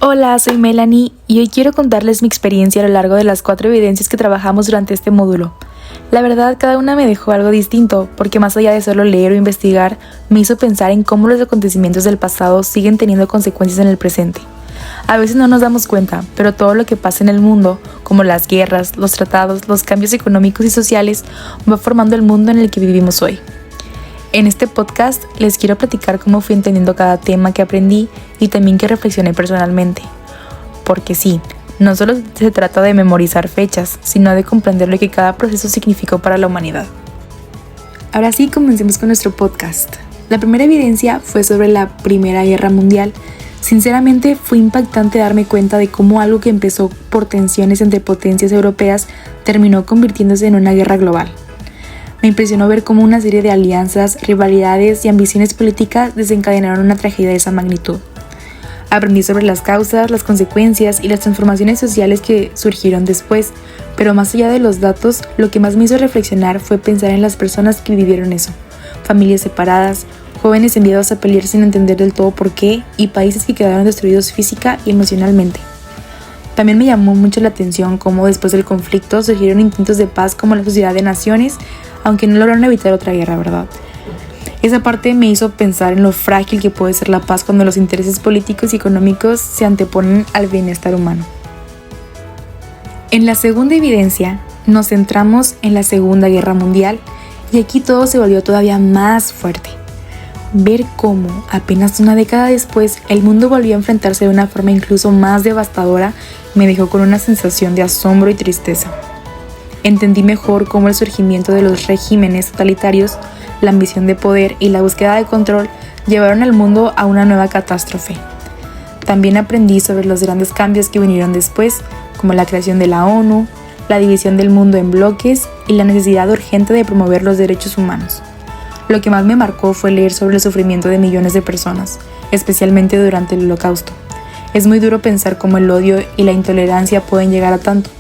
Hola, soy Melanie y hoy quiero contarles mi experiencia a lo largo de las 4 evidencias que trabajamos durante este módulo. La verdad, cada una me dejó algo distinto, porque más allá de solo leer o investigar, me hizo pensar en cómo los acontecimientos del pasado siguen teniendo consecuencias en el presente. A veces no nos damos cuenta, pero todo lo que pasa en el mundo, como las guerras, los tratados, los cambios económicos y sociales, va formando el mundo en el que vivimos hoy. En este podcast les quiero platicar cómo fui entendiendo cada tema que aprendí y también que reflexioné personalmente. Porque sí, no solo se trata de memorizar fechas, sino de comprender lo que cada proceso significó para la humanidad. Ahora sí, comencemos con nuestro podcast. La primera evidencia fue sobre la Primera Guerra Mundial. Sinceramente, fue impactante darme cuenta de cómo algo que empezó por tensiones entre potencias europeas terminó convirtiéndose en una guerra global. Me impresionó ver cómo una serie de alianzas, rivalidades y ambiciones políticas desencadenaron una tragedia de esa magnitud. Aprendí sobre las causas, las consecuencias y las transformaciones sociales que surgieron después, pero más allá de los datos, lo que más me hizo reflexionar fue pensar en las personas que vivieron eso. Familias separadas, jóvenes enviados a pelear sin entender del todo por qué y países que quedaron destruidos física y emocionalmente. También me llamó mucho la atención cómo después del conflicto surgieron intentos de paz como la Sociedad de Naciones, aunque no lograron evitar otra guerra, ¿verdad? Esa parte me hizo pensar en lo frágil que puede ser la paz cuando los intereses políticos y económicos se anteponen al bienestar humano. En la segunda evidencia, nos centramos en la Segunda Guerra Mundial y aquí todo se volvió todavía más fuerte. Ver cómo, apenas una década después, el mundo volvió a enfrentarse de una forma incluso más devastadora me dejó con una sensación de asombro y tristeza. Entendí mejor cómo el surgimiento de los regímenes totalitarios, la ambición de poder y la búsqueda de control llevaron al mundo a una nueva catástrofe. También aprendí sobre los grandes cambios que vinieron después, como la creación de la ONU, la división del mundo en bloques y la necesidad urgente de promover los derechos humanos. Lo que más me marcó fue leer sobre el sufrimiento de millones de personas, especialmente durante el Holocausto. Es muy duro pensar cómo el odio y la intolerancia pueden llegar a tanto.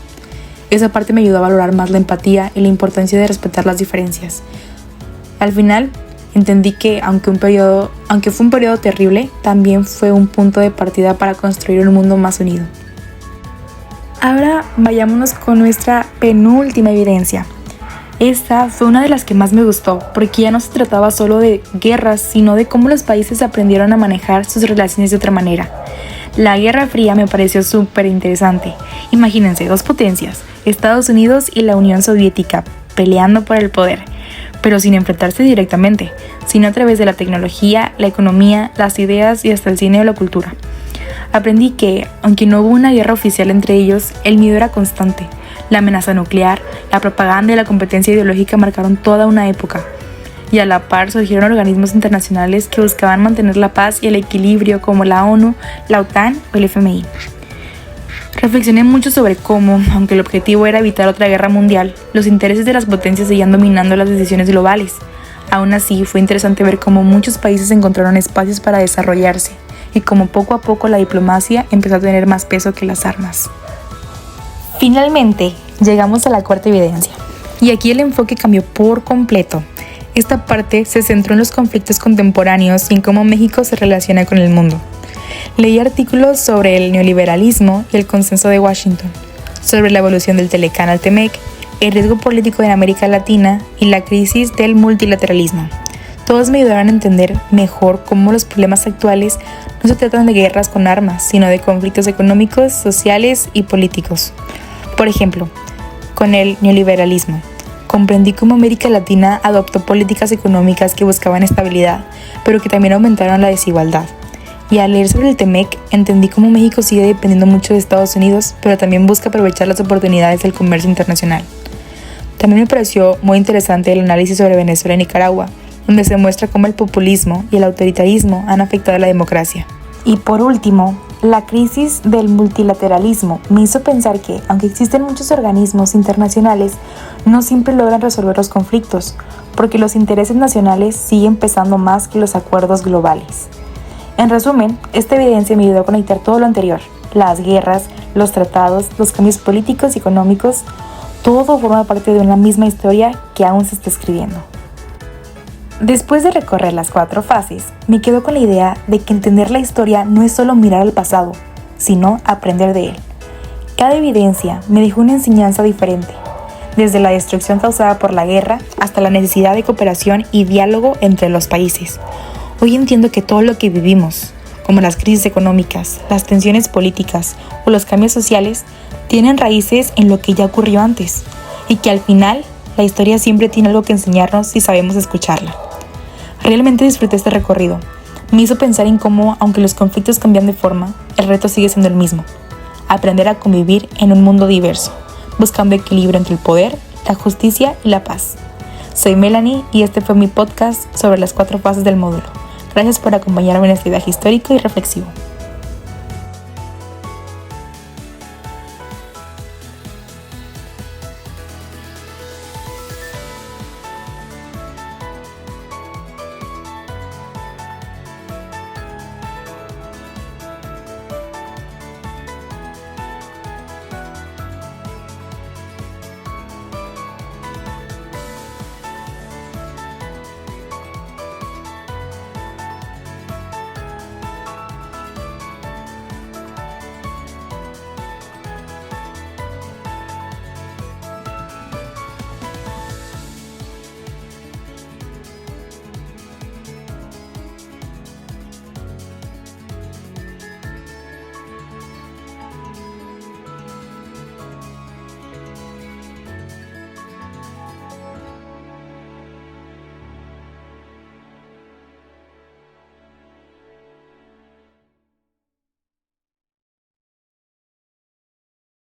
Esa parte me ayudó a valorar más la empatía y la importancia de respetar las diferencias. Al final, entendí que aunque fue un periodo terrible, también fue un punto de partida para construir un mundo más unido. Ahora vayámonos con nuestra penúltima evidencia. Esta fue una de las que más me gustó, porque ya no se trataba solo de guerras, sino de cómo los países aprendieron a manejar sus relaciones de otra manera. La Guerra Fría me pareció súper interesante. Imagínense, dos potencias, Estados Unidos y la Unión Soviética, peleando por el poder, pero sin enfrentarse directamente, sino a través de la tecnología, la economía, las ideas y hasta el cine o la cultura. Aprendí que, aunque no hubo una guerra oficial entre ellos, el miedo era constante. La amenaza nuclear, la propaganda y la competencia ideológica marcaron toda una época. Y a la par surgieron organismos internacionales que buscaban mantener la paz y el equilibrio, como la ONU, la OTAN o el FMI. Reflexioné mucho sobre cómo, aunque el objetivo era evitar otra guerra mundial, los intereses de las potencias seguían dominando las decisiones globales. Aún así, fue interesante ver cómo muchos países encontraron espacios para desarrollarse y cómo poco a poco la diplomacia empezó a tener más peso que las armas. Finalmente, llegamos a la cuarta evidencia, y aquí el enfoque cambió por completo. Esta parte se centró en los conflictos contemporáneos y en cómo México se relaciona con el mundo. Leí artículos sobre el neoliberalismo y el consenso de Washington, sobre la evolución del Telecán al Temec, el riesgo político en América Latina y la crisis del multilateralismo. Todos me ayudaron a entender mejor cómo los problemas actuales no se tratan de guerras con armas, sino de conflictos económicos, sociales y políticos. Por ejemplo, con el neoliberalismo, comprendí cómo América Latina adoptó políticas económicas que buscaban estabilidad, pero que también aumentaron la desigualdad. Y al leer sobre el Temec, entendí cómo México sigue dependiendo mucho de Estados Unidos, pero también busca aprovechar las oportunidades del comercio internacional. También me pareció muy interesante el análisis sobre Venezuela y Nicaragua, donde se muestra cómo el populismo y el autoritarismo han afectado a la democracia. Y por último, la crisis del multilateralismo me hizo pensar que, aunque existen muchos organismos internacionales, no siempre logran resolver los conflictos, porque los intereses nacionales siguen pesando más que los acuerdos globales. En resumen, esta evidencia me ayudó a conectar todo lo anterior: las guerras, los tratados, los cambios políticos y económicos, todo forma parte de una misma historia que aún se está escribiendo. Después de recorrer las 4 fases, me quedo con la idea de que entender la historia no es solo mirar al pasado, sino aprender de él. Cada evidencia me dejó una enseñanza diferente, desde la destrucción causada por la guerra hasta la necesidad de cooperación y diálogo entre los países. Hoy entiendo que todo lo que vivimos, como las crisis económicas, las tensiones políticas o los cambios sociales, tienen raíces en lo que ya ocurrió antes, y que al final la historia siempre tiene algo que enseñarnos si sabemos escucharla. Realmente disfruté este recorrido. Me hizo pensar en cómo, aunque los conflictos cambian de forma, el reto sigue siendo el mismo: aprender a convivir en un mundo diverso, buscando equilibrio entre el poder, la justicia y la paz. Soy Melanie y este fue mi podcast sobre las 4 fases del módulo. Gracias por acompañarme en este viaje histórico y reflexivo.